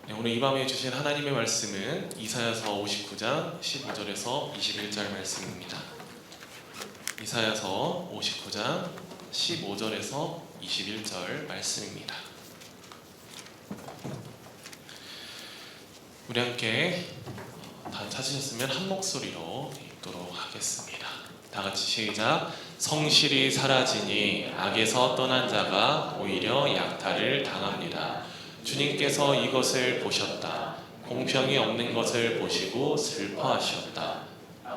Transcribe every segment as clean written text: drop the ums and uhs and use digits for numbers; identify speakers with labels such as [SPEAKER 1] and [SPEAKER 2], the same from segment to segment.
[SPEAKER 1] 네, 오늘 이 밤에 주신 하나님의 말씀은 이사야서 59장 15절에서 21절 말씀입니다. 이사야서 59장 15절에서 21절 말씀입니다. 우리 함께 다 찾으셨으면 한 목소리로 읽도록 하겠습니다. 다 같이 시작. 성실이 사라지니 악에서 떠난 자가 오히려 약탈을 당합니다. 주님께서 이것을 보셨다. 공평이 없는 것을 보시고 슬퍼하셨다.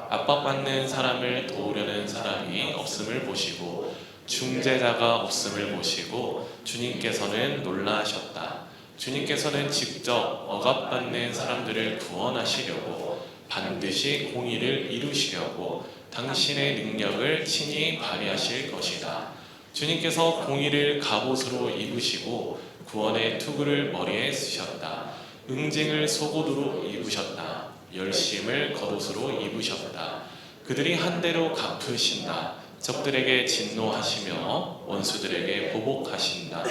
[SPEAKER 1] 압박받는 사람을 도우려는 사람이 없음을 보시고 중재자가 없음을 보시고 주님께서는 놀라셨다. 주님께서는 직접 억압받는 사람들을 구원하시려고 반드시 공의를 이루시려고 당신의 능력을 친히 발휘하실 것이다. 주님께서 공의를 갑옷으로 입으시고 구원의 투구를 머리에 쓰셨다. 응징을 속옷으로 입으셨다. 열심을 겉옷으로 입으셨다. 그들이 한대로 갚으신다. 적들에게 진노하시며 원수들에게 보복하신다.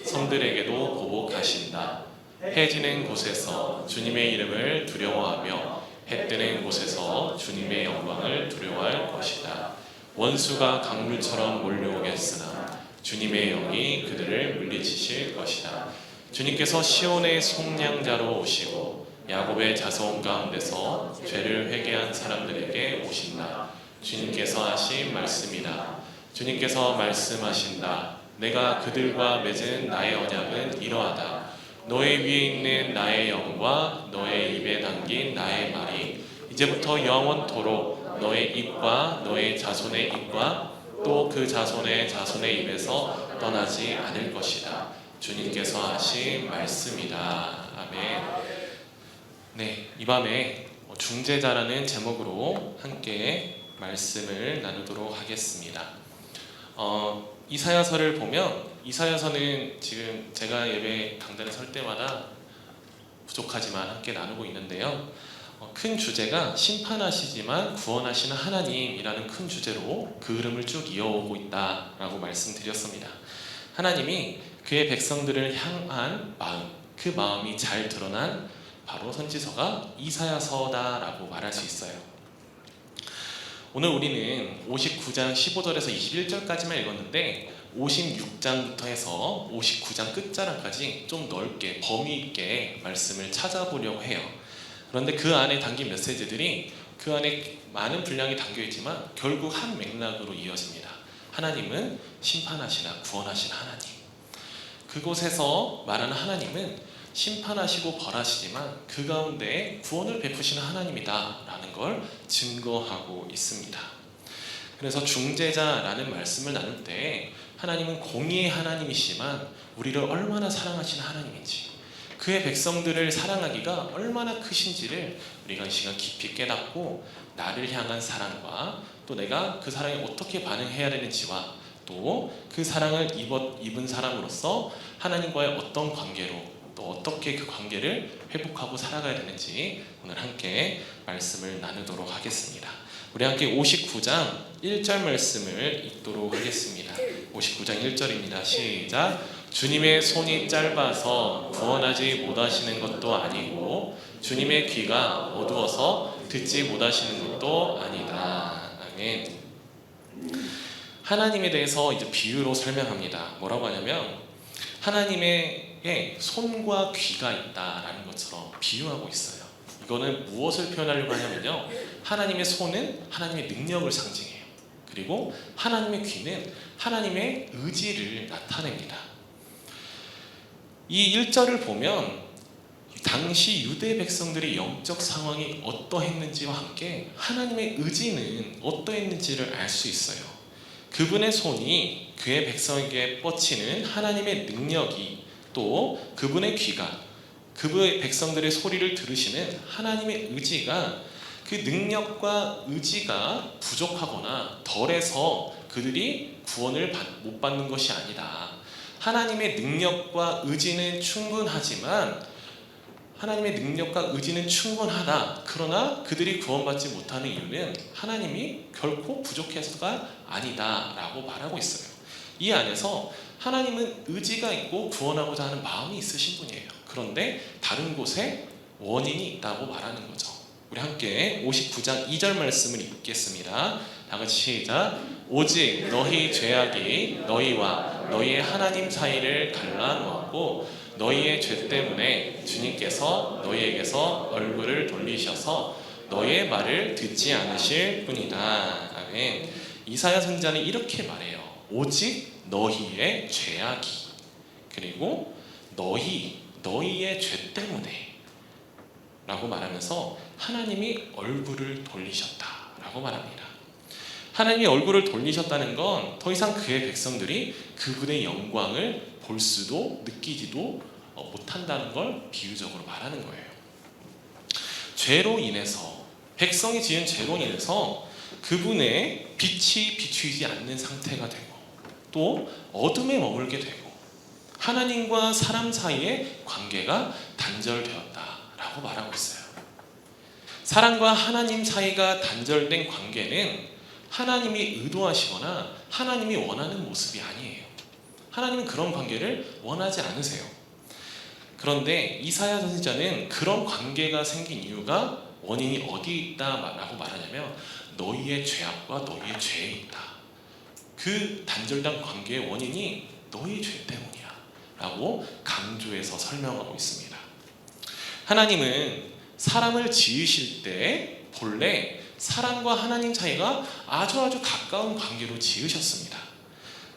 [SPEAKER 1] 성들에게도 보복하신다. 해 지는 곳에서 주님의 이름을 두려워하며 해 뜨는 곳에서 주님의 영광을 두려워할 것이다. 원수가 강물처럼 몰려오겠으나 주님의 영이 그들을 물리치실 것이다. 주님께서 시온의 속량자로 오시고 야곱의 자손 가운데서 죄를 회개한 사람들에게 오신다. 주님께서 하신 말씀이다. 주님께서 말씀하신다. 내가 그들과 맺은 나의 언약은 이러하다. 너의 위에 있는 나의 영과 너의 입에 담긴 나의 말이 이제부터 영원토록 너의 입과 너의 자손의 입과 또 그 자손의 자손의 입에서 떠나지 않을 것이다. 주님께서 하신 말씀이다. 아멘. 네, 이 밤에 중재자라는 제목으로 함께 말씀을 나누도록 하겠습니다. 이사야서를 보면 이사야서는 지금 제가 예배 강단에 설 때마다 부족하지만 함께 나누고 있는데요. 큰 주제가 심판하시지만 구원하시는 하나님이라는 큰 주제로 그 흐름을 쭉 이어오고 있다라고 말씀드렸습니다. 하나님이 그의 백성들을 향한 마음, 그 마음이 잘 드러난 바로 선지서가 이사야서다라고 말할 수 있어요. 오늘 우리는 59장 15절에서 21절까지만 읽었는데 56장부터 해서 59장 끝자락까지 좀 넓게 범위 있게 말씀을 찾아보려고 해요. 그런데 그 안에 담긴 메시지들이 그 안에 많은 분량이 담겨있지만 결국 한 맥락으로 이어집니다. 하나님은 심판하시나 구원하시는 하나님. 그곳에서 말하는 하나님은 심판하시고 벌하시지만 그 가운데 구원을 베푸시는 하나님이다 라는 걸 증거하고 있습니다. 그래서 중재자라는 말씀을 나눌 때 하나님은 공의의 하나님이시지만 우리를 얼마나 사랑하시는 하나님인지, 그의 백성들을 사랑하기가 얼마나 크신지를 우리가 이 시간 깊이 깨닫고 나를 향한 사랑과 또 내가 그 사랑에 어떻게 반응해야 되는지와 또 그 사랑을 입은 사람으로서 하나님과의 어떤 관계로 또 어떻게 그 관계를 회복하고 살아가야 되는지 오늘 함께 말씀을 나누도록 하겠습니다. 우리 함께 59장 1절 말씀을 읽도록 하겠습니다. 59장 1절입니다. 시작. 주님의 손이 짧아서 구원하지 못하시는 것도 아니고 주님의 귀가 어두워서 듣지 못하시는 것도 아니다. 아멘. 하나님에 대해서 이제 비유로 설명합니다. 뭐라고 하냐면 하나님의 손과 귀가 있다라는 것처럼 비유하고 있어요. 이거는 무엇을 표현하려고 하냐면요, 하나님의 손은 하나님의 능력을 상징해요. 그리고 하나님의 귀는 하나님의 의지를 나타냅니다. 이 1절을 보면 당시 유대 백성들의 영적 상황이 어떠했는지와 함께 하나님의 의지는 어떠했는지를 알 수 있어요. 그분의 손이 그의 백성에게 뻗치는 하나님의 능력이, 또 그분의 귀가 그분의 백성들의 소리를 들으시는 하나님의 의지가, 그 능력과 의지가 부족하거나 덜해서 그들이 구원을 못 받는 것이 아니다. 하나님의 능력과 의지는 충분하지만 하나님의 능력과 의지는 충분하다. 그러나 그들이 구원받지 못하는 이유는 하나님이 결코 부족해서가 아니다 라고 말하고 있어요. 이 안에서 하나님은 의지가 있고 구원하고자 하는 마음이 있으신 분이에요. 그런데 다른 곳에 원인이 있다고 말하는 거죠. 우리 함께 59장 2절 말씀을 읽겠습니다. 다 같이 시작. 오직 너희 죄악이 너희와 너희의 하나님 사이를 갈라놓았고 너희의 죄 때문에 주님께서 너희에게서 얼굴을 돌리셔서 너희의 말을 듣지 않으실 뿐이다. 아멘. 이사야 선지자는 이렇게 말해요. 오직 너희의 죄악이, 그리고 너희의 죄 때문에 라고 말하면서 하나님이 얼굴을 돌리셨다라고 말합니다. 하나님이 얼굴을 돌리셨다는 건 더 이상 그의 백성들이 그분의 영광을 볼 수도 느끼지도 못한다는 걸 비유적으로 말하는 거예요. 죄로 인해서, 백성이 지은 죄로 인해서 그분의 빛이 비추이지 않는 상태가 되고 또 어둠에 머물게 되고 하나님과 사람 사이의 관계가 단절되었다라고 말하고 있어요. 사람과 하나님 사이가 단절된 관계는 하나님이 의도하시거나 하나님이 원하는 모습이 아니에요. 하나님은 그런 관계를 원하지 않으세요. 그런데 이사야 선지자는 그런 관계가 생긴 이유가, 원인이 어디에 있다라고 말하냐면 너희의 죄악과 너희의 죄에 있다. 그 단절된 관계의 원인이 너희의 죄 때문이야 라고 강조해서 설명하고 있습니다. 하나님은 사람을 지으실 때 본래 사람과 하나님 사이가 아주 가까운 관계로 지으셨습니다.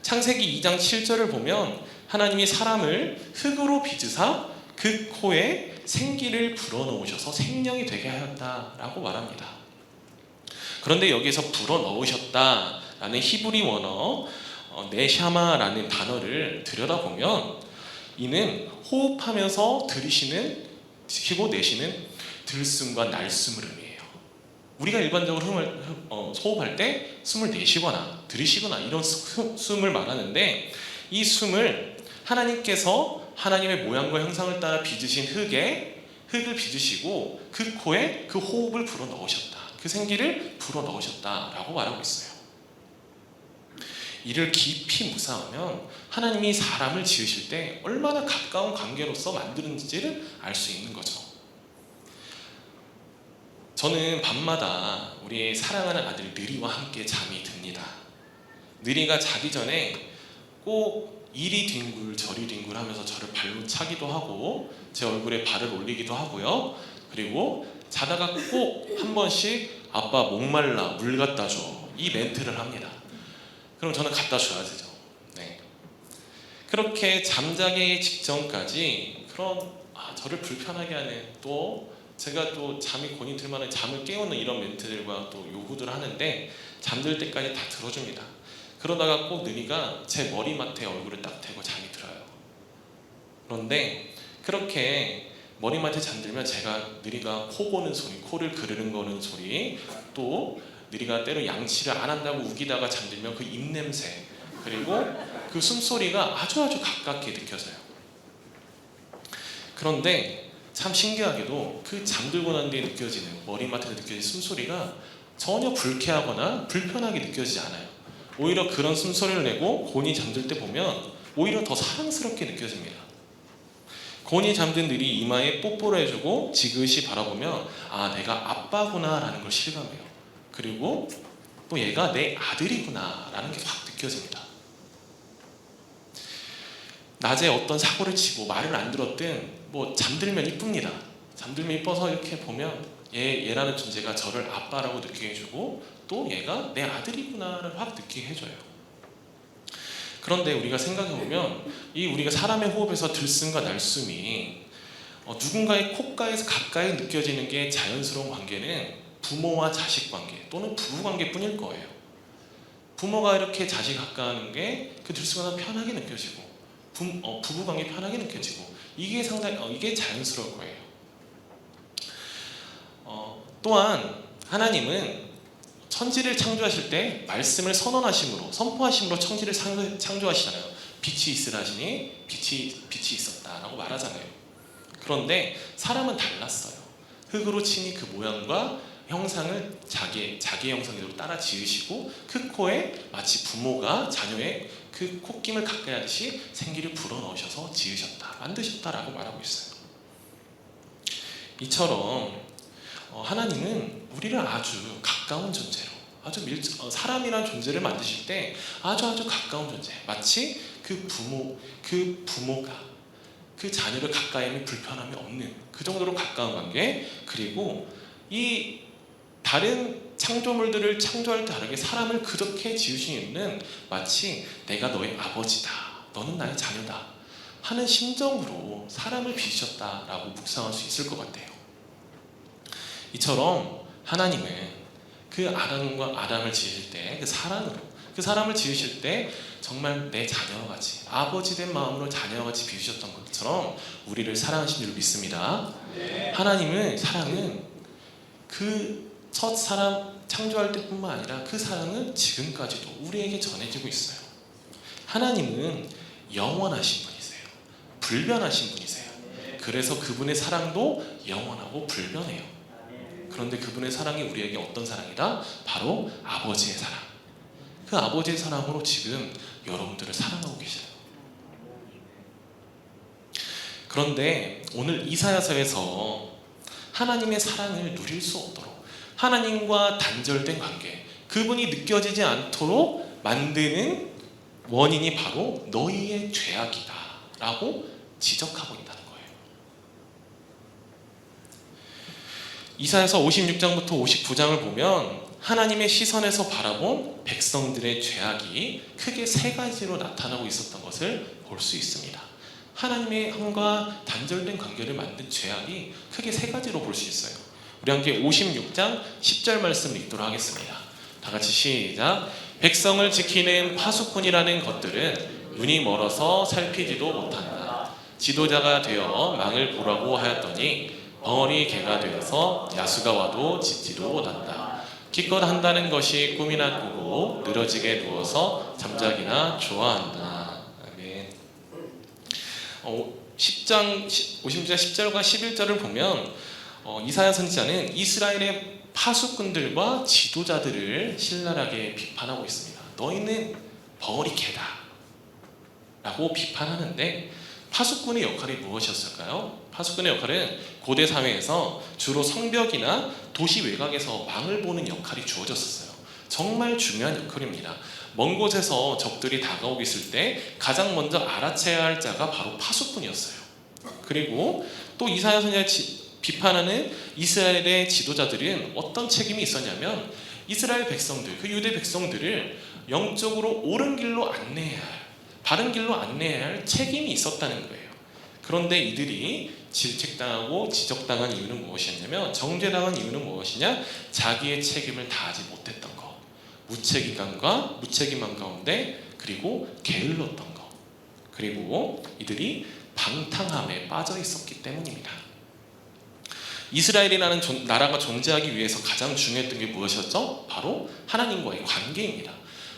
[SPEAKER 1] 창세기 2장 7절을 보면 하나님이 사람을 흙으로 빚으사 그 코에 생기를 불어넣으셔서 생명이 되게 하였다라고 말합니다. 그런데 여기서 불어넣으셨다라는 히브리 원어 네샤마라는 단어를 들여다보면 이는 호흡하면서 들이쉬고 내쉬는 들숨과 날숨을 의미해요. 우리가 일반적으로 호흡할 때 숨을 내쉬거나 들이쉬거나 이런 숨을 말하는데, 이 숨을 하나님께서 하나님의 모양과 형상을 따라 빚으신 흙을 빚으시고 그 코에 그 호흡을 불어넣으셨다, 그 생기를 불어넣으셨다라고 말하고 있어요. 이를 깊이 묵상하면 하나님이 사람을 지으실 때 얼마나 가까운 관계로서 만드는지를 알 수 있는 거죠. 저는 밤마다 우리 사랑하는 아들 느리와 함께 잠이 듭니다. 느리가 자기 전에 꼭 이리 뒹굴 저리 뒹굴 하면서 저를 발로 차기도 하고 제 얼굴에 발을 올리기도 하고요. 그리고 자다가 꼭 한 번씩 아빠 목말라 물 갖다 줘, 이 멘트를 합니다. 그럼 저는 갖다 줘야 되죠. 네. 그렇게 잠자기 직전까지 저를 불편하게 하는, 또 제가 또 잠이 곤히 들만한 잠을 깨우는 이런 멘트들과 또 요구들을 하는데 잠들 때까지 다 들어줍니다. 그러다가 꼭 느리가 제 머리맡에 얼굴을 딱 대고 잠이 들어요. 그런데 그렇게 머리맡에 잠들면 제가 느리가 코 고는 소리, 코를 그르는 거는 소리, 또 느리가 때로 양치를 안 한다고 우기다가 잠들면 그 입냄새, 그리고 그 숨소리가 아주 가깝게 느껴져요. 그런데 참 신기하게도 그 잠들고 난 뒤에 느껴지는, 머리맡에 느껴지는 숨소리가 전혀 불쾌하거나 불편하게 느껴지지 않아요. 오히려 그런 숨소리를 내고 곤히 잠들 때 보면 오히려 더 사랑스럽게 느껴집니다. 곤히 잠든 느리 이마에 뽀뽀를 해주고 지그시 바라보면 아, 내가 아빠구나 라는 걸 실감해요. 그리고 또 얘가 내 아들이구나 라는 게 확 느껴집니다. 낮에 어떤 사고를 치고 말을 안 들었든 잠들면 이쁩니다. 잠들면 이뻐서 이렇게 보면 얘라는 존재가 저를 아빠라고 느끼게 해주고 또 얘가 내 아들이구나를 확 느끼게 해줘요. 그런데 우리가 생각해보면 우리가 사람의 호흡에서 들숨과 날숨이 누군가의 콧가에서 가까이 느껴지는 게 자연스러운 관계는 부모와 자식 관계 또는 부부 관계뿐일 거예요. 부모가 이렇게 자식 가까운 게 그 들숨과 편하게 느껴지고 부부 관계 편하게 느껴지고 이게 자연스러울 거예요. 또한 하나님은 천지를 창조하실 때 말씀을 선포하심으로 천지를 창조하시잖아요. 빛이 있으라 하시니 빛이 있었다라고 말하잖아요. 그런데 사람은 달랐어요. 흙으로 치니 그 모양과 형상을 자기의 형상대로 따라 지으시고 그 코에 마치 부모가 자녀의 그 콧김을 가까이 하듯이 생기를 불어넣으셔서 지으셨다, 만드셨다라고 말하고 있어요. 이처럼 하나님은 우리를 아주 가까운 존재로 사람이란 존재를 만드실 때 아주 가까운 존재, 마치 그 부모가 그 자녀를 가까이 하면 불편함이 없는 그 정도로 가까운 관계. 그리고 이 다른 창조물들을 창조할 때 다르게 사람을 그렇게 지으신 이유는 마치 내가 너의 아버지다, 너는 나의 자녀다 하는 심정으로 사람을 빚으셨다라고 묵상할 수 있을 것 같아요. 이처럼 하나님은 그 아담을 지으실 때 그 사랑으로 그 사람을 지으실 때 정말 내 자녀와 같이 아버지 된 마음으로 자녀와 같이 비우셨던 것처럼 우리를 사랑하신 줄 믿습니다. 하나님의 사랑은 그 첫 사람 창조할 때뿐만 아니라 그 사랑은 지금까지도 우리에게 전해지고 있어요. 하나님은 영원하신 분이세요. 불변하신 분이세요. 그래서 그분의 사랑도 영원하고 불변해요. 그런데 그분의 사랑이 우리에게 어떤 사랑이다? 바로 아버지의 사랑. 그 아버지의 사랑으로 지금 여러분들을 사랑하고 계셔요. 그런데 오늘 이사야서에서 하나님의 사랑을 누릴 수 없도록 하나님과 단절된 관계, 그분이 느껴지지 않도록 만드는 원인이 바로 너희의 죄악이다 라고 지적하고 있다는 거예요. 이사야서 56장부터 59장을 보면 하나님의 시선에서 바라본 백성들의 죄악이 크게 세 가지로 나타나고 있었던 것을 볼 수 있습니다. 하나님의 형과 단절된 관계를 만든 죄악이 크게 세 가지로 볼 수 있어요. 우리 함께 56장 10절 말씀을 읽도록 하겠습니다. 다 같이 시작. 백성을 지키는 파수꾼이라는 것들은 눈이 멀어서 살피지도 못한다. 지도자가 되어 망을 보라고 하였더니 벙어리 개가 되어서 야수가 와도 짖지도 못한다. 기껏 한다는 것이 꿈이나 꾸고 늘어지게 누워서 잠자기나 좋아한다. 아멘. 50장 10절과 11절을 보면 이사야 선지자는 이스라엘의 파수꾼들과 지도자들을 신랄하게 비판하고 있습니다. 너희는 벙어리 개다 라고 비판하는데 파수꾼의 역할이 무엇이었을까요? 파수꾼의 역할은 고대 사회에서 주로 성벽이나 도시 외곽에서 망을 보는 역할이 주어졌었어요. 정말 중요한 역할입니다. 먼 곳에서 적들이 다가오고 있을 때 가장 먼저 알아채야 할 자가 바로 파수꾼이었어요. 그리고 또 이사야 선지자 비판하는 이스라엘의 지도자들은 어떤 책임이 있었냐면 이스라엘 백성들, 그 유대 백성들을 영적으로 옳은 길로 안내해야 할, 바른 길로 안내해야 할 책임이 있었다는 거예요. 그런데 이들이 질책당하고 지적당한 이유는 무엇이었냐면, 정죄당한 이유는 무엇이냐? 자기의 책임을 다하지 못했던 것, 무책임함 가운데, 그리고 게을렀던 것, 그리고 이들이 방탕함에 빠져 있었기 때문입니다. 이스라엘이라는 나라가 존재하기 위해서 가장 중요했던 게 무엇이었죠? 바로 하나님과의 관계입니다.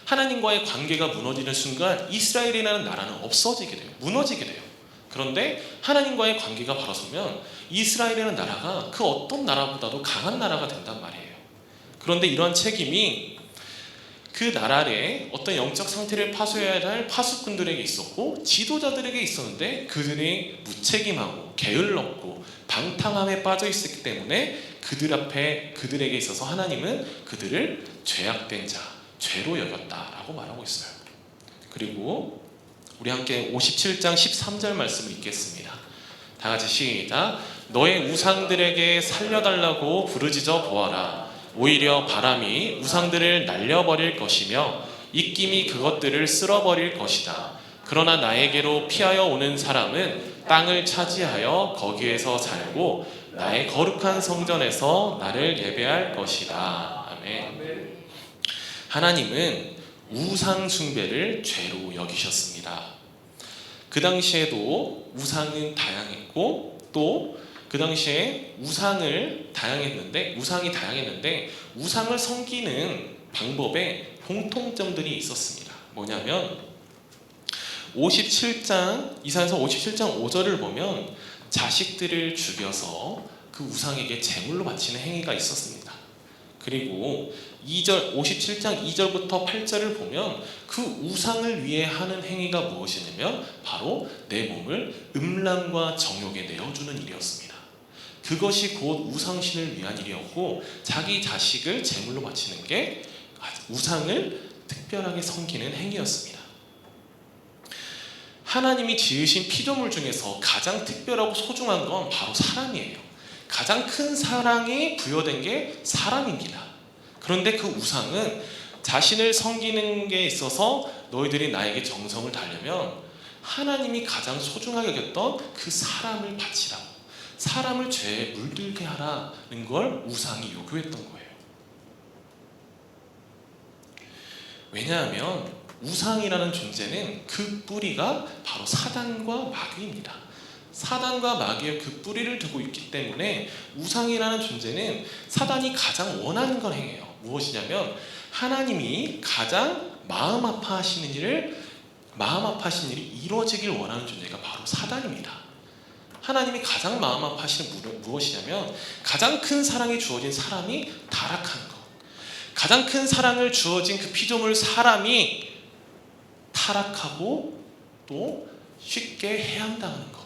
[SPEAKER 1] 하나님과의 관계가 무너지는 순간 이스라엘이라는 나라는 없어지게 돼요. 무너지게 돼요. 그런데 하나님과의 관계가 바로 서면 이스라엘이라는 나라가 그 어떤 나라보다도 강한 나라가 된단 말이에요. 그런데 이러한 책임이 그 나라의 어떤 영적 상태를 파수해야 할 파수꾼들에게 있었고 지도자들에게 있었는데 그들이 무책임하고 게을렀고 방탕함에 빠져 있었기 때문에 그들에게 있어서 하나님은 그들을 죄악된 자, 죄로 여겼다라고 말하고 있어요. 그리고 우리 함께 57장 13절 말씀을 읽겠습니다. 다 같이 시작. 너의 우상들에게 살려달라고 부르짖어 보아라. 오히려 바람이 우상들을 날려버릴 것이며 입김이 그것들을 쓸어버릴 것이다. 그러나 나에게로 피하여 오는 사람은 땅을 차지하여 거기에서 살고 나의 거룩한 성전에서 나를 예배할 것이다. 아멘. 하나님은 우상 숭배를 죄로 여기셨습니다. 그 당시에도 우상은 다양했고 또 그 당시에 우상이 다양했는데 우상을 섬기는 방법에 공통점들이 있었습니다. 뭐냐면 이사야서 57장 5절을 보면 자식들을 죽여서 그 우상에게 제물로 바치는 행위가 있었습니다. 그리고 57장 2절부터 8절을 보면 그 우상을 위해 하는 행위가 무엇이냐면 바로 내 몸을 음란과 정욕에 내어주는 일이었습니다. 그것이 곧 우상신을 위한 일이었고 자기 자식을 제물로 바치는 게 우상을 특별하게 섬기는 행위였습니다. 하나님이 지으신 피조물 중에서 가장 특별하고 소중한 건 바로 사람이에요. 가장 큰 사랑이 부여된 게 사람입니다. 그런데 그 우상은 자신을 섬기는 게 있어서 너희들이 나에게 정성을 다하려면 하나님이 가장 소중하게 여겼던 그 사람을 바치라고, 사람을 죄에 물들게 하라는 걸 우상이 요구했던 거예요. 왜냐하면 우상이라는 존재는 그 뿌리가 바로 사단과 마귀입니다. 사단과 마귀의 그 뿌리를 두고 있기 때문에 우상이라는 존재는 사단이 가장 원하는 걸 행해요. 무엇이냐면 하나님이 가장 마음 아파하시는 일이 이루어지길 원하는 존재가 바로 사단입니다. 하나님이 가장 마음 아파하시는 무엇이냐면 가장 큰 사랑이 주어진 사람이 타락한 것, 가장 큰 사랑을 주어진 그 피조물 사람이 타락하고 또 쉽게 해함당하는 것,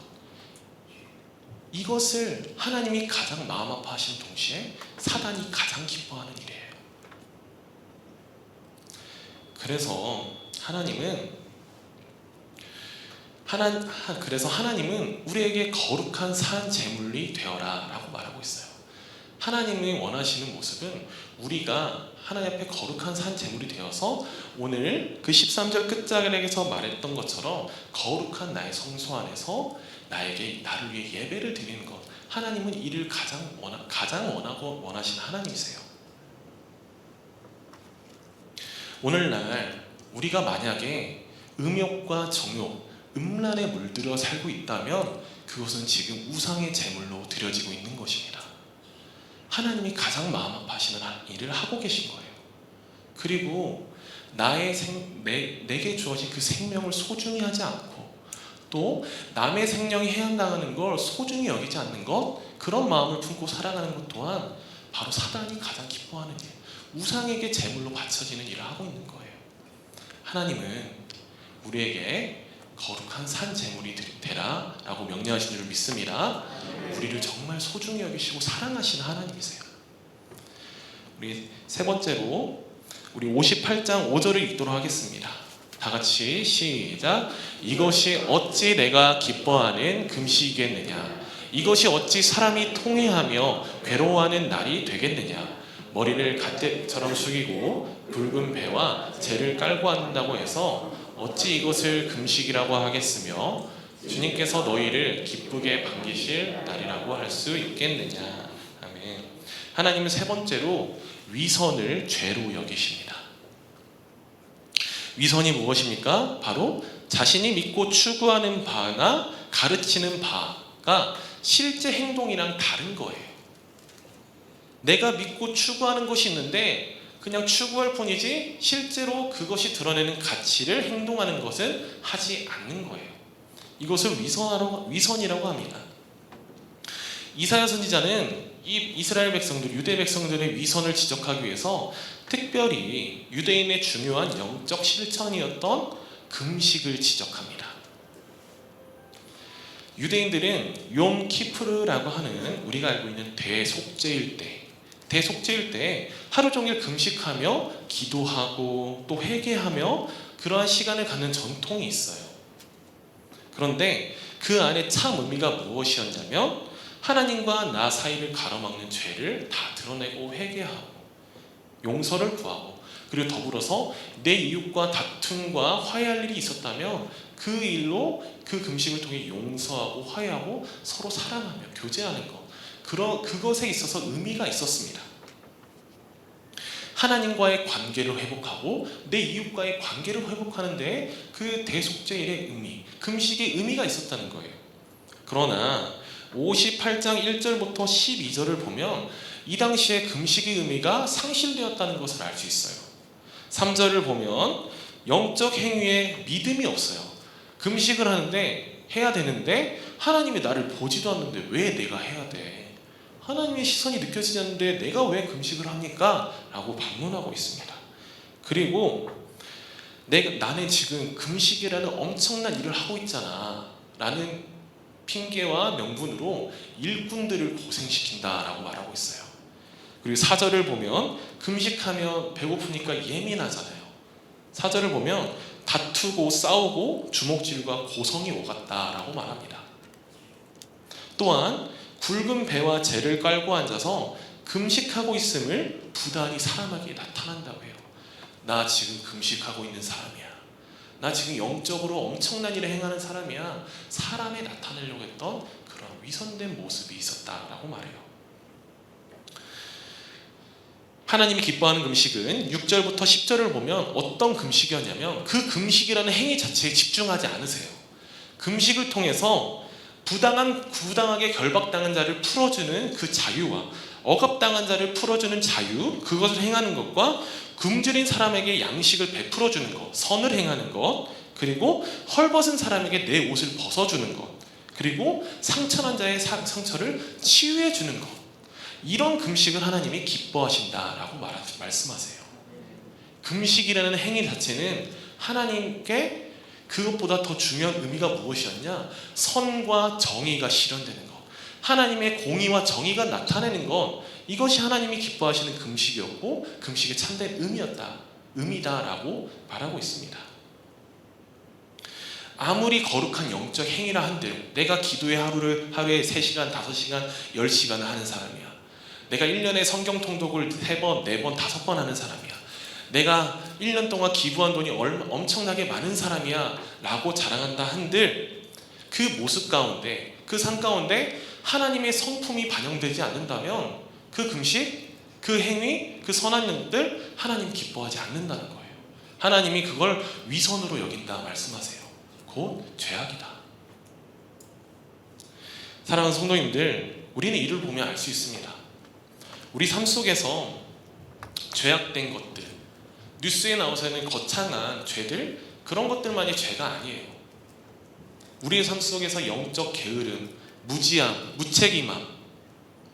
[SPEAKER 1] 이것을 하나님이 가장 마음 아파하시는 동시에 사단이 가장 기뻐하는 일이에요. 그래서 하나님은 우리에게 거룩한 산 제물이 되어라 라고 말하고 있어요. 하나님이 원하시는 모습은 우리가 하나님 앞에 거룩한 산 제물이 되어서 오늘 그 13절 끝자락에서 말했던 것처럼 거룩한 나의 성소 안에서 나를 위해 예배를 드리는 것, 하나님은 이를 가장 원하고 원하시는 하나님이세요. 오늘날 우리가 만약에 음욕과 정욕, 음란에 물들어 살고 있다면 그것은 지금 우상의 제물로 드려지고 있는 것입니다. 하나님이 가장 마음 아파하시는 일을 하고 계신 거예요. 그리고 내게 주어진 그 생명을 소중히 하지 않고 또 남의 생명이 해한당하는 걸 소중히 여기지 않는 것, 그런 마음을 품고 살아가는 것 또한 바로 사단이 가장 기뻐하는 일, 우상에게 제물로 바쳐지는 일을 하고 있는 거예요. 하나님은 우리에게 거룩한 산 제물이 되라 라고 명령하신 줄 믿습니다. 우리를 정말 소중히 여기시고 사랑하시는 하나님이세요. 우리 세 번째로 우리 58장 5절을 읽도록 하겠습니다. 다 같이 시작. 이것이 어찌 내가 기뻐하는 금식이겠느냐, 이것이 어찌 사람이 통회하며 괴로워하는 날이 되겠느냐. 머리를 갓대처럼 숙이고 붉은 배와 재를 깔고 한다고 해서 어찌 이것을 금식이라고 하겠으며 주님께서 너희를 기쁘게 반기실 날이라고 할 수 있겠느냐. 아멘. 하나님은 세 번째로 위선을 죄로 여기십니다. 위선이 무엇입니까? 바로 자신이 믿고 추구하는 바나 가르치는 바가 실제 행동이랑 다른 거예요. 내가 믿고 추구하는 것이 있는데 그냥 추구할 뿐이지 실제로 그것이 드러내는 가치를 행동하는 것은 하지 않는 거예요. 이것을 위선이라고 합니다. 이사야 선지자는 이 이스라엘 백성들, 유대 백성들의 위선을 지적하기 위해서 특별히 유대인의 중요한 영적 실천이었던 금식을 지적합니다. 유대인들은 욤 키푸르라고 하는 우리가 알고 있는 대속죄일 때 하루 종일 금식하며 기도하고 또 회개하며 그러한 시간을 갖는 전통이 있어요. 그런데 그 안에 참 의미가 무엇이었냐면 하나님과 나 사이를 가로막는 죄를 다 드러내고 회개하고 용서를 구하고, 그리고 더불어서 내 이웃과 다툼과 화해할 일이 있었다면 그 일로 그 금식을 통해 용서하고 화해하고 서로 사랑하며 교제하는 것, 그것에 있어서 의미가 있었습니다. 하나님과의 관계를 회복하고 내 이웃과의 관계를 회복하는 데 그 대속죄일의 의미, 금식의 의미가 있었다는 거예요. 그러나 58장 1절부터 12절을 보면 이 당시에 금식의 의미가 상실되었다는 것을 알 수 있어요. 3절을 보면 영적 행위에 믿음이 없어요. 금식을 하는데 해야 되는데 하나님이 나를 보지도 않는데 왜 내가 해야 돼? 하나님의 시선이 느껴지지 않는데 내가 왜 금식을 합니까? 라고 반문하고 있습니다. 그리고 나는 지금 금식이라는 엄청난 일을 하고 있잖아 라는 핑계와 명분으로 일꾼들을 고생시킨다라고 말하고 있어요. 그리고 4절을 보면 금식하면 배고프니까 예민하잖아요. 4절을 보면 다투고 싸우고 주먹질과 고성이 오갔다라고 말합니다. 또한 굵은 배와 재를 깔고 앉아서 금식하고 있음을 부단히 사람에게 나타난다고 해요. 나 지금 금식하고 있는 사람이야. 나 지금 영적으로 엄청난 일을 행하는 사람이야. 사람에 나타내려고 했던 그런 위선된 모습이 있었다라고 말해요. 하나님이 기뻐하는 금식은 6절부터 10절을 보면 어떤 금식이었냐면 그 금식이라는 행위 자체에 집중하지 않으세요. 금식을 통해서 부당하게 결박당한 자를 풀어주는 그 자유와 억압당한 자를 풀어주는 자유, 그것을 행하는 것과 굶주린 사람에게 양식을 베풀어주는 것, 선을 행하는 것, 그리고 헐벗은 사람에게 내 옷을 벗어주는 것, 그리고 상처난 자의 상처를 치유해주는 것, 이런 금식을 하나님이 기뻐하신다라고 말씀하세요. 금식이라는 행위 자체는 하나님께 그것보다 더 중요한 의미가 무엇이었냐? 선과 정의가 실현되는 것, 하나님의 공의와 정의가 나타내는 것, 이것이 하나님이 기뻐하시는 금식이었고 금식의 참된 의미다라고 말하고 있습니다. 아무리 거룩한 영적 행위라 한들 내가 기도회 하루에 3시간, 5시간, 10시간을 하는 사람이야. 내가 1년에 성경 통독을 3번, 4번, 5번 하는 사람이야. 내가 1년 동안 기부한 돈이 엄청나게 많은 사람이야 라고 자랑한다 한들 그 모습 가운데, 그 삶 가운데 하나님의 성품이 반영되지 않는다면 그 금식, 그 행위, 그 선한 일들 하나님 기뻐하지 않는다는 거예요. 하나님이 그걸 위선으로 여긴다 말씀하세요. 곧 죄악이다. 사랑하는 성도님들, 우리는 이를 보면 알 수 있습니다. 우리 삶 속에서 죄악된 것들, 뉴스에 나오서는 거창한 죄들, 그런 것들만이 죄가 아니에요. 우리의 삶 속에서 영적 게으름, 무지함, 무책임함,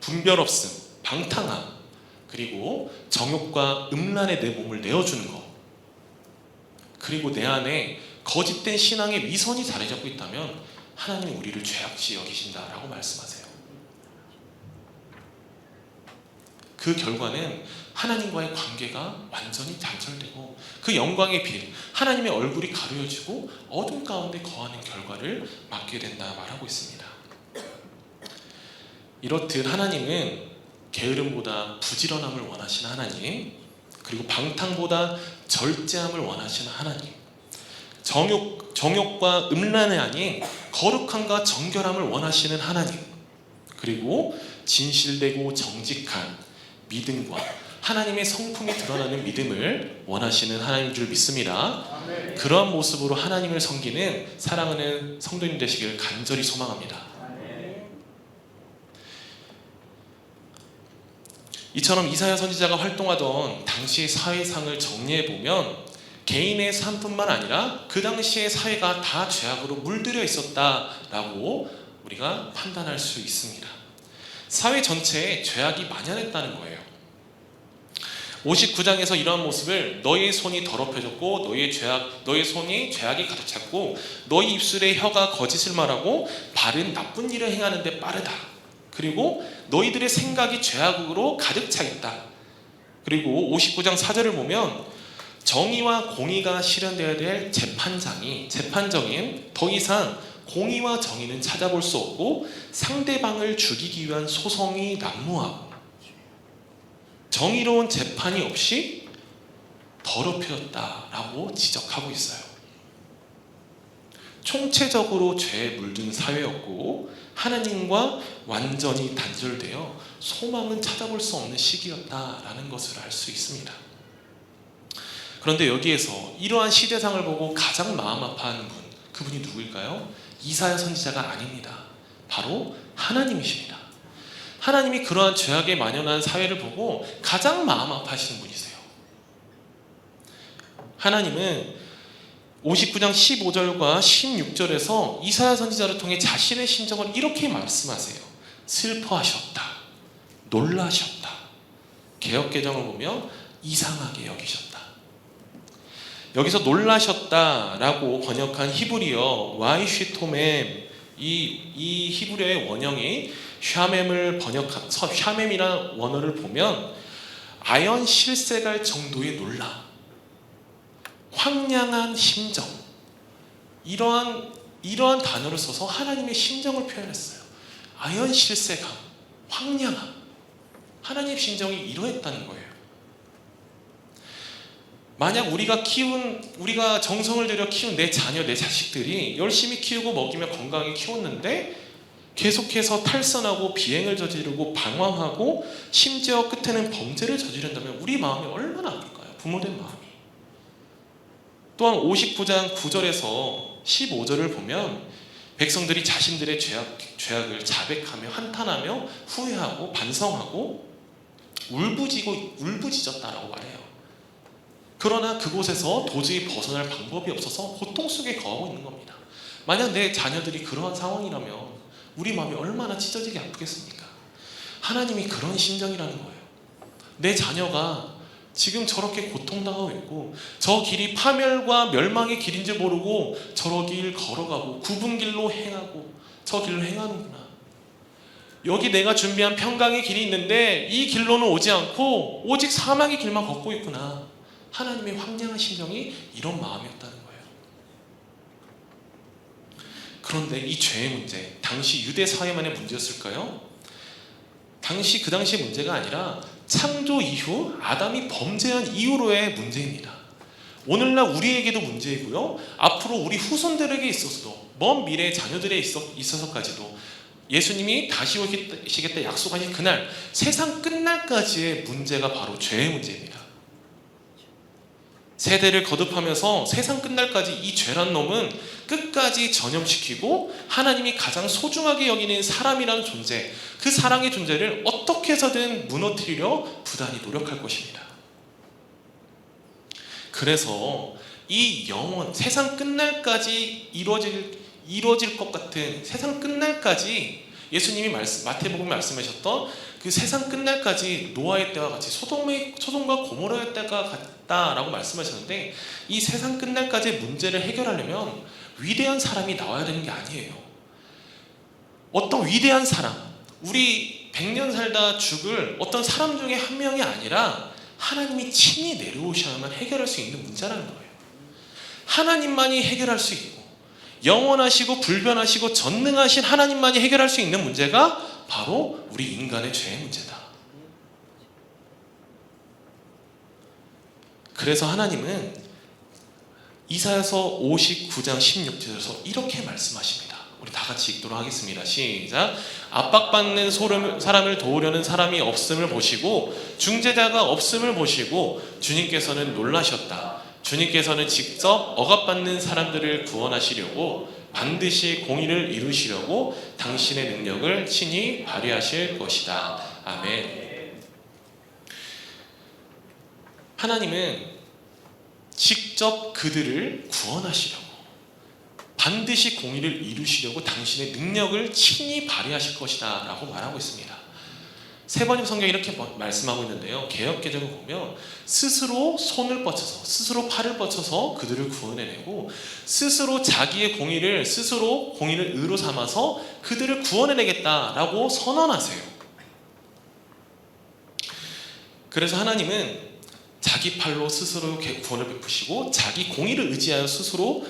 [SPEAKER 1] 분별 없음, 방탕함, 그리고 정욕과 음란에 내 몸을 내어주는 것, 그리고 내 안에 거짓된 신앙의 위선이 자리 잡고 있다면 하나님이 우리를 죄악시 여기신다라고 말씀하세요. 그 결과는 하나님과의 관계가 완전히 단절되고 그 영광의 빛, 하나님의 얼굴이 가려지고 어둠 가운데 거하는 결과를 맞게 된다 말하고 있습니다. 이렇듯 하나님은 게으름보다 부지런함을 원하시는 하나님, 그리고 방탕보다 절제함을 원하시는 하나님, 정욕과 음란이 아닌 거룩함과 정결함을 원하시는 하나님, 그리고 진실되고 정직한 믿음과 하나님의 성품이 드러나는 믿음을 원하시는 하나님인 줄 믿습니다. 아멘. 그러한 모습으로 하나님을 섬기는 사랑하는 성도님 되시기를 간절히 소망합니다. 아멘. 이처럼 이사야 선지자가 활동하던 당시의 사회상을 정리해보면 개인의 삶뿐만 아니라 그 당시의 사회가 다 죄악으로 물들여 있었다라고 우리가 판단할 수 있습니다. 사회 전체에 죄악이 만연했다는 거예요. 59장에서 이러한 모습을 너희의 손이 더럽혀졌고 너희의 손이 죄악이 가득 찼고 너희 입술의 혀가 거짓을 말하고 발은 나쁜 일을 행하는 데 빠르다. 그리고 너희들의 생각이 죄악으로 가득 차 있다. 그리고 59장 4절을 보면 정의와 공의가 실현되어야 될 재판정인 더 이상 공의와 정의는 찾아볼 수 없고 상대방을 죽이기 위한 소송이 난무하고 정의로운 재판이 없이 더럽혀졌다라고 지적하고 있어요. 총체적으로 죄에 물든 사회였고 하나님과 완전히 단절되어 소망은 찾아볼 수 없는 시기였다라는 것을 알 수 있습니다. 그런데 여기에서 이러한 시대상을 보고 가장 마음 아파하는 분, 그분이 누구일까요? 이사야 선지자가 아닙니다. 바로 하나님이십니다. 하나님이 그러한 죄악에 만연한 사회를 보고 가장 마음 아파하시는 분이세요. 하나님은 59장 15절과 16절에서 이사야 선지자를 통해 자신의 심정을 이렇게 말씀하세요. 슬퍼하셨다, 놀라셨다, 개역개정을 보면 이상하게 여기셨다. 여기서 놀라셨다라고 번역한 히브리어 와이시토멤, 이 히브리어의 원형이 샤mem이라는 원어를 보면 아연 실세갈 정도의 놀라, 황량한 심정, 이러한 단어를 써서 하나님의 심정을 표현했어요. 아연 실세감, 황량함. 하나님의 심정이 이러했다는 거예요. 만약 우리가 정성을 들여 키운 내 자녀, 내 자식들이 열심히 키우고 먹이며 건강하게 키웠는데 계속해서 탈선하고 비행을 저지르고 방황하고 심지어 끝에는 범죄를 저지른다면 우리 마음이 얼마나 아플까요? 부모된 마음이. 또한 59장 9절에서 15절을 보면 백성들이 자신들의 죄악을 자백하며 한탄하며 후회하고 반성하고 울부짖었다라고 말해요. 그러나 그곳에서 도저히 벗어날 방법이 없어서 고통 속에 거하고 있는 겁니다. 만약 내 자녀들이 그러한 상황이라면 우리 마음이 얼마나 찢어지게 아프겠습니까? 하나님이 그런 심정이라는 거예요. 내 자녀가 지금 저렇게 고통당하고 있고 저 길이 파멸과 멸망의 길인 줄 모르고 저러 길 걸어가고 굽은 길로 행하고 저 길로 행하는구나. 여기 내가 준비한 평강의 길이 있는데 이 길로는 오지 않고 오직 사망의 길만 걷고 있구나. 하나님의 황량한 심정이 이런 마음이었다는 거예요. 그런데 이 죄의 문제, 당시 유대 사회만의 문제였을까요? 그 당시의 문제가 아니라 창조 이후 아담이 범죄한 이후로의 문제입니다. 오늘날 우리에게도 문제이고요, 앞으로 우리 후손들에게 있어서도, 먼 미래의 자녀들에 있어서까지도 예수님이 다시 오시겠다 약속하신 그날, 세상 끝날까지의 문제가 바로 죄의 문제입니다. 세대를 거듭하면서 세상 끝날까지 이 죄란 놈은 끝까지 전염시키고 하나님이 가장 소중하게 여기는 사람이라는 존재, 그 사랑의 존재를 어떻게 해서든 무너뜨리려 부단히 노력할 것입니다. 그래서 이 영원, 세상 끝날까지 이루어질 것 같은, 세상 끝날까지 예수님이 마태복음에 말씀하셨던 그 세상 끝날까지 노아의 때와 같이 소돔과 고모라의 때가 같다라고 말씀하셨는데, 이 세상 끝날까지의 문제를 해결하려면 위대한 사람이 나와야 되는 게 아니에요. 어떤 위대한 사람, 우리 100년 살다 죽을 어떤 사람 중에 한 명이 아니라 하나님이 친히 내려오셔야만 해결할 수 있는 문제라는 거예요. 하나님만이 해결할 수 있고 영원하시고 불변하시고 전능하신 하나님만이 해결할 수 있는 문제가 바로 우리 인간의 죄의 문제다. 그래서 하나님은 이사야서 59장 16절에서 이렇게 말씀하십니다. 우리 다 같이 읽도록 하겠습니다. 시작. 압박받는 사람을 도우려는 사람이 없음을 보시고 중재자가 없음을 보시고 주님께서는 놀라셨다. 주님께서는 직접 억압받는 사람들을 구원하시려고 반드시 공의를 이루시려고 당신의 능력을 친히 발휘하실 것이다. 아멘. 하나님은 직접 그들을 구원하시려고, 반드시 공의를 이루시려고 당신의 능력을 친히 발휘하실 것이다 라고 말하고 있습니다. 세 번째 성경에 이렇게 말씀하고 있는데요, 개역개정을 보면 스스로 손을 뻗쳐서, 스스로 팔을 뻗쳐서 그들을 구원해내고 스스로 자기의 공의를 의로 삼아서 그들을 구원해내겠다라고 선언하세요. 그래서 하나님은 자기 팔로 스스로 구원을 베푸시고 자기 공의를 의지하여 스스로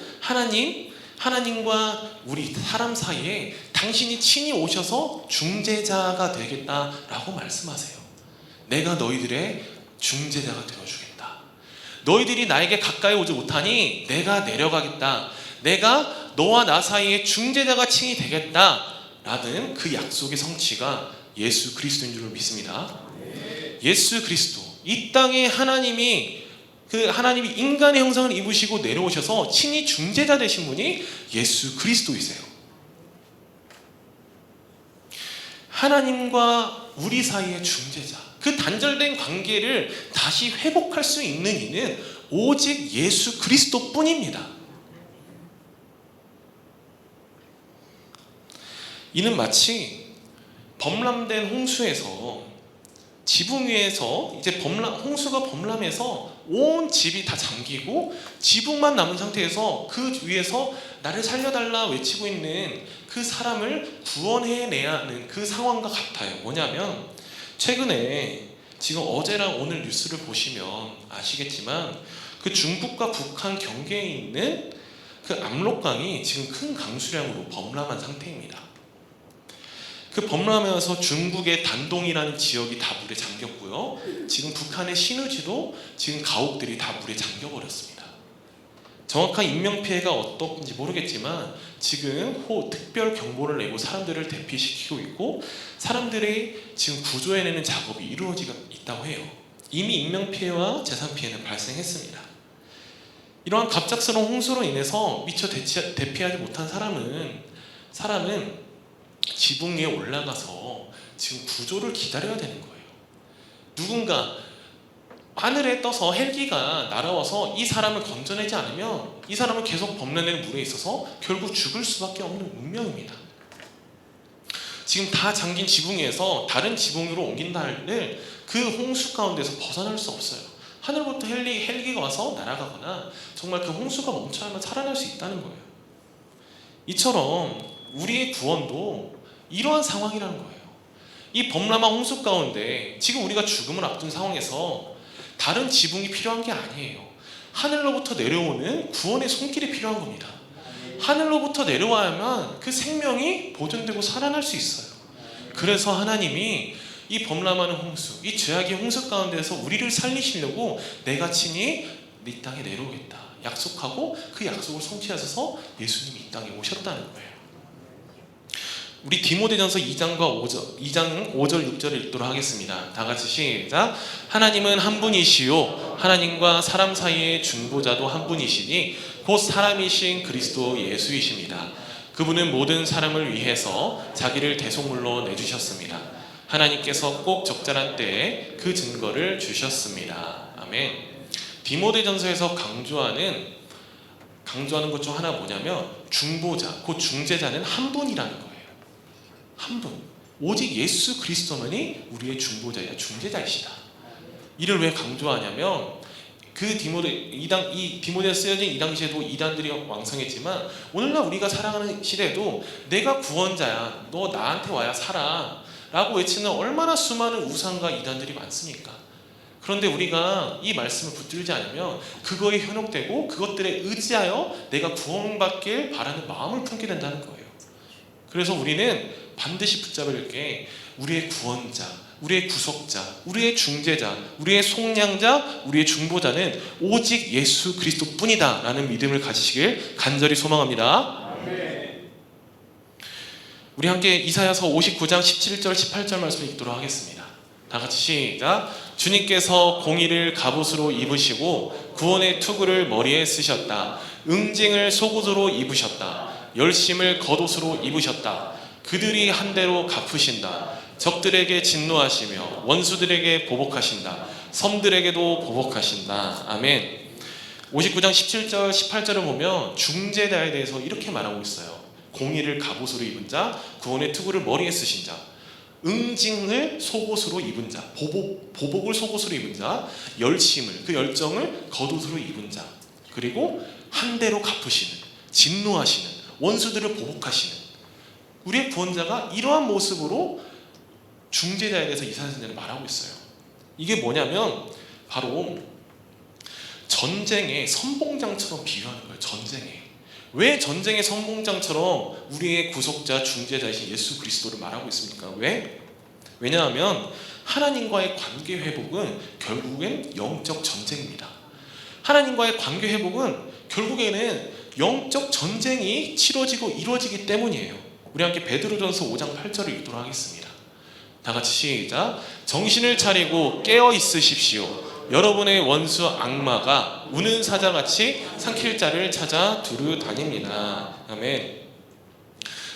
[SPEAKER 1] 하나님과 우리 사람 사이에 당신이 친히 오셔서 중재자가 되겠다라고 말씀하세요. 내가 너희들의 중재자가 되어주겠다. 너희들이 나에게 가까이 오지 못하니 내가 내려가겠다. 내가 너와 나 사이에 중재자가 친히 되겠다라는 그 약속의 성취가 예수 그리스도인 줄 믿습니다. 예수 그리스도, 이 땅에 하나님이 인간의 형상을 입으시고 내려오셔서 친히 중재자 되신 분이 예수 그리스도이세요. 하나님과 우리 사이의 중재자, 그 단절된 관계를 다시 회복할 수 있는 이는 오직 예수 그리스도뿐입니다. 이는 마치 범람된 홍수에서 지붕 위에서 이제 홍수가 범람해서 온 집이 다 잠기고 지붕만 남은 상태에서 그 위에서 나를 살려달라 외치고 있는 그 사람을 구원해내야 하는 그 상황과 같아요. 뭐냐면 최근에 지금 어제랑 오늘 뉴스를 보시면 아시겠지만 그 중국과 북한 경계에 있는 그 압록강이 지금 큰 강수량으로 범람한 상태입니다. 그 범람하면서 중국의 단동이라는 지역이 다 물에 잠겼고요. 지금 북한의 신의지도 지금 가옥들이 다 물에 잠겨버렸습니다. 정확한 인명피해가 어떤지 모르겠지만 지금 특별 경보를 내고 사람들을 대피시키고 있고 사람들의 지금 구조해내는 작업이 이루어지고 있다고 해요. 이미 인명피해와 재산피해는 발생했습니다. 이러한 갑작스러운 홍수로 인해서 미처 대피하지 못한 사람은 지붕 위에 올라가서 지금 구조를 기다려야 되는 거예요. 누군가 하늘에 떠서 헬기가 날아와서 이 사람을 건져내지 않으면 이 사람은 계속 범람된 물에 있어서 결국 죽을 수밖에 없는 운명입니다. 지금 다 잠긴 지붕 위에서 다른 지붕으로 옮긴다 할 그 홍수 가운데서 벗어날 수 없어요. 하늘부터 헬기가 와서 날아가거나 정말 그 홍수가 멈춰야만 살아날 수 있다는 거예요. 이처럼 우리의 구원도 이러한 상황이라는 거예요. 이 범람한 홍수 가운데 지금 우리가 죽음을 앞둔 상황에서 다른 지붕이 필요한 게 아니에요. 하늘로부터 내려오는 구원의 손길이 필요한 겁니다. 하늘로부터 내려와야만 그 생명이 보존되고 살아날 수 있어요. 그래서 하나님이 이 범람하는 홍수, 이 죄악의 홍수 가운데서 우리를 살리시려고 내가 친히 네 땅에 내려오겠다 약속하고 그 약속을 성취하셔서 예수님이 이 땅에 오셨다는 거예요. 우리 디모데전서 2장 5절 6절을 읽도록 하겠습니다. 다 같이 시작. 하나님은 한 분이시요 하나님과 사람 사이의 중보자도 한 분이시니 곧 사람이신 그리스도 예수이십니다. 그분은 모든 사람을 위해서 자기를 대속물로 내주셨습니다. 하나님께서 꼭 적절한 때에 그 증거를 주셨습니다. 아멘. 디모데전서에서 강조하는 것 중 하나 뭐냐면 중보자, 곧 중재자는 한 분이라는 거예요. 한 분. 오직 예수 그리스도만이 우리의 중보자야, 중재자이시다. 이를 왜 강조하냐면 그 디모데에 쓰여진 이 당시에도 이단들이 왕성했지만 오늘날 우리가 살아가는 시대에도 내가 구원자야, 너 나한테 와야 살아 라고 외치는 얼마나 수많은 우상과 이단들이 많습니까? 그런데 우리가 이 말씀을 붙들지 않으면 그거에 현혹되고 그것들에 의지하여 내가 구원받길 바라는 마음을 품게 된다는 거예요. 그래서 우리는 반드시 붙잡을 게 우리의 구원자, 우리의 구속자, 우리의 중재자, 우리의 속량자, 우리의 중보자는 오직 예수 그리스도뿐이다 라는 믿음을 가지시길 간절히 소망합니다. 우리 함께 이사야서 59장 17절 18절 말씀 읽도록 하겠습니다. 다 같이 시작. 주님께서 공의를 갑옷으로 입으시고 구원의 투구를 머리에 쓰셨다. 응징을 속옷으로 입으셨다. 열심을 겉옷으로 입으셨다. 그들이 한 대로 갚으신다. 적들에게 진노하시며 원수들에게 보복하신다. 섬들에게도 보복하신다. 아멘. 59장 17절 18절을 보면 중재자에 대해서 이렇게 말하고 있어요. 공의를 갑옷으로 입은 자, 구원의 투구를 머리에 쓰신 자, 응징을 속옷으로 입은 자, 보복을 속옷으로 입은 자, 열심을, 그 열정을 겉옷으로 입은 자, 그리고 한 대로 갚으시는, 진노하시는, 원수들을 보복하시는 우리의 구원자가 이러한 모습으로 중재자에 대해서 이사야 선생님은 말하고 있어요. 이게 뭐냐면 바로 전쟁의 선봉장처럼 비유하는 거예요. 전쟁에. 왜 전쟁의 선봉장처럼 우리의 구속자, 중재자이신 예수 그리스도를 말하고 있습니까? 왜? 왜냐하면 하나님과의 관계 회복은 결국엔 영적 전쟁입니다. 하나님과의 관계 회복은 결국에는 영적 전쟁이 치러지고 이루어지기 때문이에요. 우리 함께 베드로전서 5장 8절을 읽도록 하겠습니다. 다 같이 시작. 정신을 차리고 깨어 있으십시오. 여러분의 원수 악마가 우는 사자같이 삼킬 자를 찾아 두루 다닙니다. 아멘.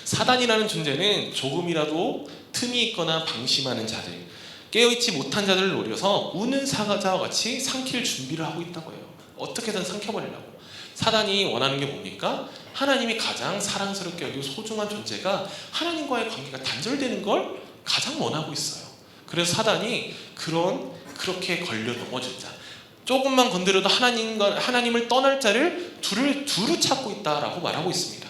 [SPEAKER 1] 사단이라는 존재는 조금이라도 틈이 있거나 방심하는 자들, 깨어있지 못한 자들을 노려서 우는 사자와 같이 삼킬 준비를 하고 있다고 해요. 어떻게든 삼켜버리려고. 사단이 원하는 게 뭡니까? 하나님이 가장 사랑스럽게 여기고 소중한 존재가 하나님과의 관계가 단절되는 걸 가장 원하고 있어요. 그래서 사단이 그렇게 걸려 넘어질 자, 조금만 건드려도 하나님을 떠날 자를 두루 찾고 있다라고 말하고 있습니다.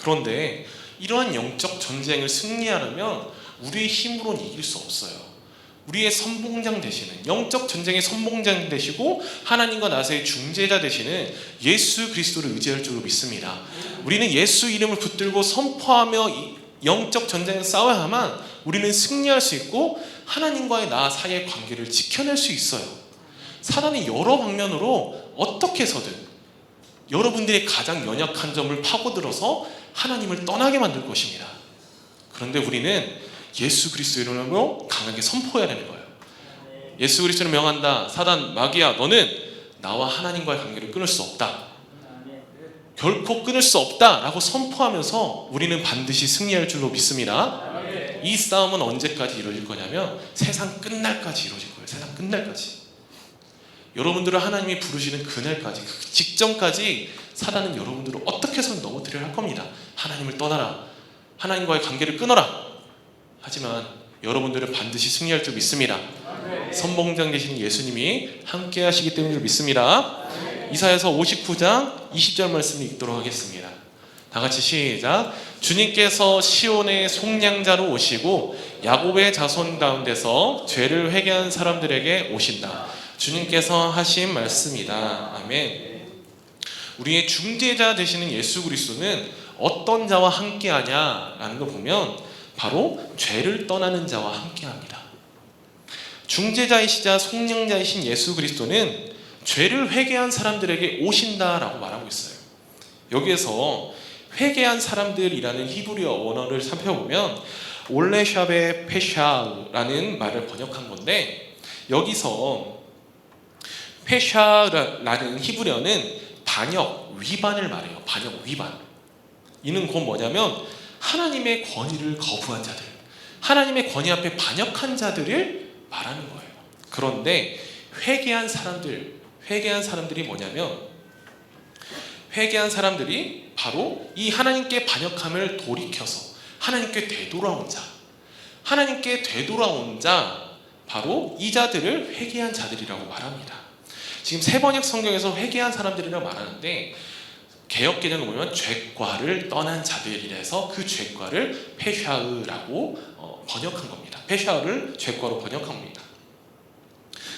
[SPEAKER 1] 그런데 이러한 영적 전쟁을 승리하려면 우리의 힘으로는 이길 수 없어요. 우리의 선봉장 되시는, 영적 전쟁의 선봉장 되시고 하나님과 나서의 중재자 되시는 예수 그리스도를 의지할 줄로 믿습니다. 우리는 예수 이름을 붙들고 선포하며 영적 전쟁을 싸워야만 우리는 승리할 수 있고 하나님과의 나 사이의 관계를 지켜낼 수 있어요. 사단이 여러 방면으로 어떻게 해서든 여러분들의 가장 연약한 점을 파고들어서 하나님을 떠나게 만들 것입니다. 그런데 우리는 예수 그리스도 이름으로 강하게 선포해야 되는 거예요. 예수 그리스도를 명한다. 사단, 마귀야, 너는 나와 하나님과의 관계를 끊을 수 없다. 결코 끊을 수 없다 라고 선포하면서 우리는 반드시 승리할 줄로 믿습니다. 이 싸움은 언제까지 이루어질 거냐면 세상 끝날까지 이루어질 거예요. 세상 끝날까지. 여러분들을 하나님이 부르시는 그날까지, 그 직전까지 사단은 여러분들을 어떻게 해서는 넘어뜨려야 할 겁니다. 하나님을 떠나라, 하나님과의 관계를 끊어라. 하지만 여러분들은 반드시 승리할 줄 믿습니다. 선봉장 되시는 예수님이 함께 하시기 때문에 믿습니다. 이사야서 59장 20절 말씀을 읽도록 하겠습니다. 다 같이 시작. 주님께서 시온의 속량자로 오시고 야곱의 자손 가운데서 죄를 회개한 사람들에게 오신다. 주님께서 하신 말씀이다. 아멘. 우리의 중재자 되시는 예수 그리스도는 어떤 자와 함께하냐라는 걸 보면 바로 죄를 떠나는 자와 함께합니다. 중재자이시자 속량자이신 예수 그리스도는 죄를 회개한 사람들에게 오신다라고 말하고 있어요. 여기에서 회개한 사람들이라는 히브리어 원어를 살펴보면 올레샵의 페샤라는 말을 번역한 건데, 여기서 페샤라는 히브리어는 반역, 위반을 말해요. 반역, 위반. 이는 곧 뭐냐면 하나님의 권위를 거부한 자들, 하나님의 권위 앞에 반역한 자들을 말하는 거예요. 그런데 회개한 사람들이 뭐냐면, 회개한 사람들이 바로 이 하나님께 반역함을 돌이켜서 하나님께 되돌아온 자, 하나님께 되돌아온 자, 바로 이 자들을 회개한 자들이라고 말합니다. 지금 세번역 성경에서 회개한 사람들이라고 말하는데 개역개정을 보면 죄과를 떠난 자들이라서 그 죄과를 페샤으라고 번역한 겁니다. 페샤으를 죄과로 번역한 겁니다.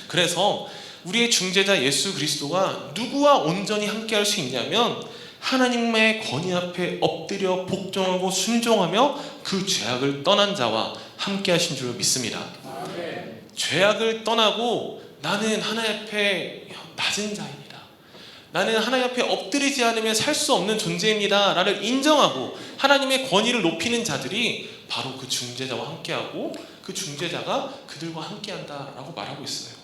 [SPEAKER 1] 그래서 우리의 중재자 예수 그리스도가 누구와 온전히 함께할 수 있냐면 하나님의 권위 앞에 엎드려 복종하고 순종하며 그 죄악을 떠난 자와 함께하신 줄 믿습니다. 죄악을 떠나고 나는 하나님 앞에 낮은 자입니다, 나는 하나님 앞에 엎드리지 않으면 살 수 없는 존재입니다 라를 인정하고 하나님의 권위를 높이는 자들이 바로 그 중재자와 함께하고 그 중재자가 그들과 함께한다 라고 말하고 있어요.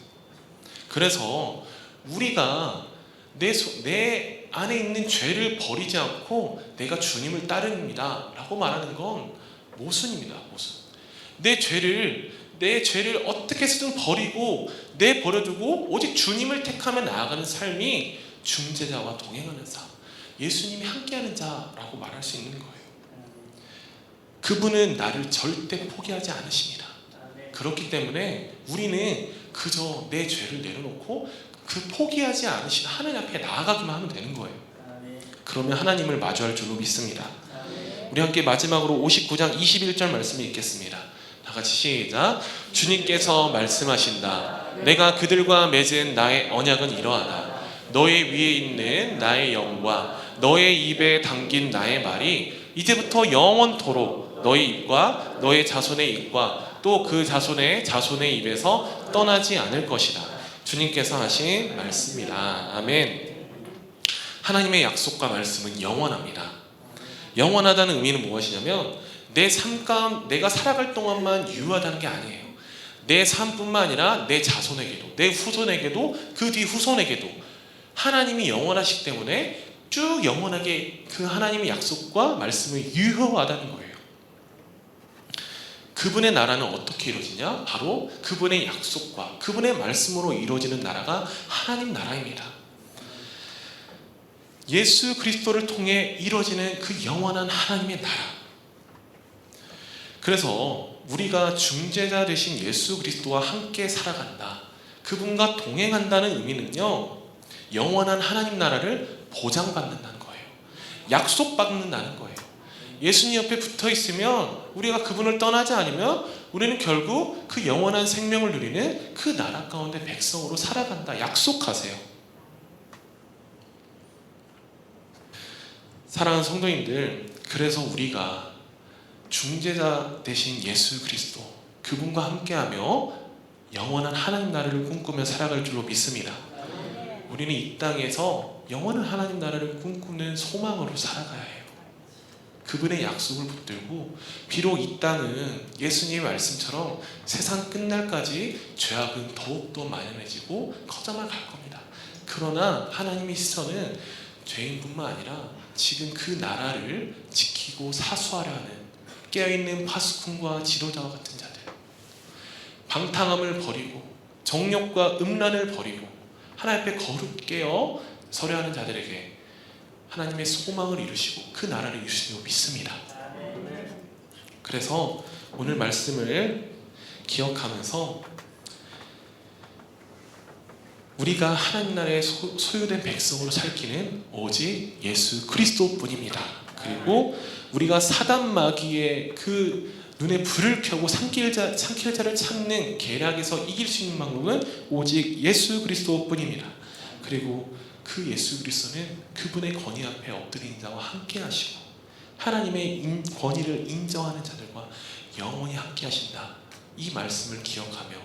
[SPEAKER 1] 그래서 우리가 내 안에 있는 죄를 버리지 않고 내가 주님을 따릅니다 라고 말하는 건 모순입니다. 모순. 내 죄를 어떻게 해서든 버리고 내버려두고 오직 주님을 택하며 나아가는 삶이 중재자와 동행하는 삶, 예수님이 함께하는 자라고 말할 수 있는 거예요. 그분은 나를 절대 포기하지 않으십니다. 그렇기 때문에 우리는 그저 내 죄를 내려놓고 그 포기하지 않으신 하나님 앞에 나아가기만 하면 되는 거예요. 그러면 하나님을 마주할 줄로 믿습니다. 우리 함께 마지막으로 59장 21절 말씀을 읽겠습니다. 다 같이 시작. 주님께서 말씀하신다. 내가 그들과 맺은 나의 언약은 이러하다. 너의 위에 있는 나의 영과 너의 입에 담긴 나의 말이 이제부터 영원토록 너의 입과 너의 자손의 입과 또 그 자손의 입에서 떠나지 않을 것이다. 주님께서 하신 말씀이다. 아멘. 하나님의 약속과 말씀은 영원합니다. 영원하다는 의미는 무엇이냐면 내 삶 가운데 내가 살아갈 동안만 유효하다는 게 아니에요. 내 삶뿐만 아니라 내 자손에게도, 내 후손에게도, 그 뒤 후손에게도 하나님이 영원하시기 때문에 쭉 영원하게 그 하나님의 약속과 말씀이 유효하다는 거예요. 그분의 나라는 어떻게 이루어지냐? 바로 그분의 약속과 그분의 말씀으로 이루어지는 나라가 하나님 나라입니다. 예수 그리스도를 통해 이루어지는 그 영원한 하나님의 나라. 그래서 우리가 중재자 되신 예수 그리스도와 함께 살아간다, 그분과 동행한다는 의미는요, 영원한 하나님 나라를 보장받는다는 거예요. 약속받는다는 거예요. 예수님 옆에 붙어 있으면, 우리가 그분을 떠나지 않으면 우리는 결국 그 영원한 생명을 누리는 그 나라 가운데 백성으로 살아간다 약속하세요. 사랑하는 성도님들, 그래서 우리가 중재자 되신 예수 그리스도, 그분과 함께하며 영원한 하나님 나라를 꿈꾸며 살아갈 줄로 믿습니다. 우리는 이 땅에서 영원한 하나님 나라를 꿈꾸는 소망으로 살아가야 해요. 그분의 약속을 붙들고, 비록 이 땅은 예수님의 말씀처럼 세상 끝날까지 죄악은 더욱더 만연해지고 커져만 갈 겁니다. 그러나 하나님의 시선은 죄인뿐만 아니라 지금 그 나라를 지키고 사수하려 하는 깨어있는 파수꾼과 지도자와 같은 자들, 방탕함을 버리고 정욕과 음란을 버리고 하나님 앞에 거룩게 서려 하는 자들에게 하나님의 소망을 이루시고 그 나라를 이루시고 믿습니다. 그래서 오늘 말씀을 기억하면서 우리가 하나님 나라의 소유된 백성으로 살 길은 오직 예수 그리스도뿐입니다. 그리고 우리가 사단 마귀의 그 눈에 불을 켜고 삼킬자를 찾는 계략에서 이길 수 있는 방법은 오직 예수 그리스도뿐입니다. 그리고 그 예수 그리스도는 그분의 권위 앞에 엎드린 자와 함께 하시고 하나님의 권위를 인정하는 자들과 영원히 함께 하신다. 이 말씀을 기억하며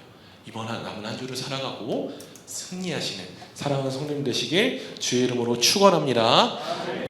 [SPEAKER 1] 이번 남은 한 주를 살아가고 승리하시는 사랑하는 성도님 되시길 주의 이름으로 축원합니다.